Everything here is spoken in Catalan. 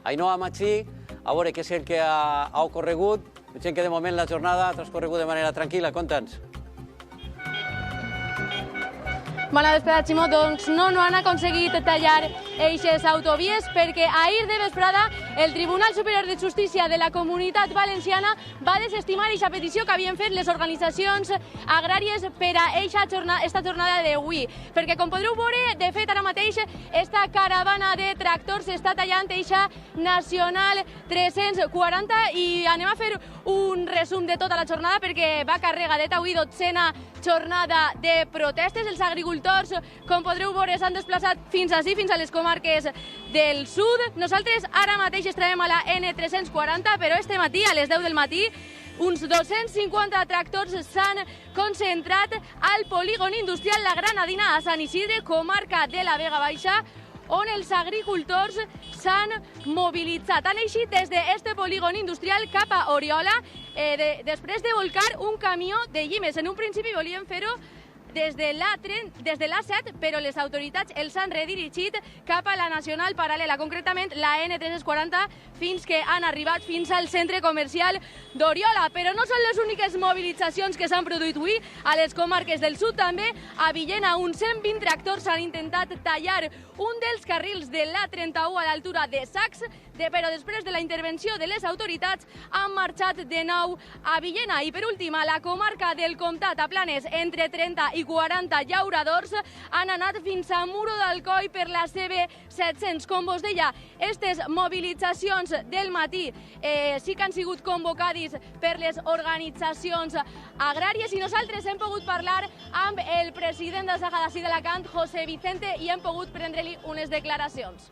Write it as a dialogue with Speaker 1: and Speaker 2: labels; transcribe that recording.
Speaker 1: Ainhoa Machí, a veure què és el que ha ocorregut. Veiem que de moment la jornada ha transcorregut de manera tranquil·la. Conta'ns.
Speaker 2: Bona vesprada, Ximo. Doncs no han aconseguit tallar eixes autovies perquè ahir de vesprada el Tribunal Superior de Justícia de la Comunitat Valenciana va desestimar aquesta petició que havien fet les organitzacions agràries per a esta jornada d'avui. Perquè, com podreu veure, de fet, ara mateix, esta caravana de tractors està tallant eixa Nacional 340 i anem a fer un resum de tota la jornada perquè va carregadeta avui 12a jornada de protestes. Els agricultors, com podreu veure, s'han desplaçat fins ací, fins a les comarques del sud. Nosaltres ara mateix estarem a la N340, però este matí, a les 10 del matí, uns 250 tractors s'han concentrat al polígon industrial La Granadina a Sant Isidre, comarca de la Vega Baixa, on els agricultors s'han mobilitzat. Han eixit des d'este polígon industrial cap a Oriola, després de volcar un camió de llimes. En un principi volien fer-ho des de l'A7, però les autoritats els han redirigit cap a la Nacional Paral·lela, concretament la N340, fins que han arribat fins al centre comercial d'Oriola. Però no són les úniques mobilitzacions que s'han produït avui a les comarques del sud. També a Villena uns 120 tractors han intentat tallar un dels carrils de l'A31 a l'altura de Sacs, però després de la intervenció de les autoritats han marxat de nou a Villena. I per últim, a la comarca del Comtat, a Planes, entre 30 i 40 llauradors han anat fins a Muro d'Alcoi per la CB700. Com vos deia, aquestes mobilitzacions del matí sí que han sigut convocades per les organitzacions agràries i nosaltres hem pogut parlar amb el president de Sagadasí d'Alacant, José Vicente, i hem pogut prendre-li unes declaracions.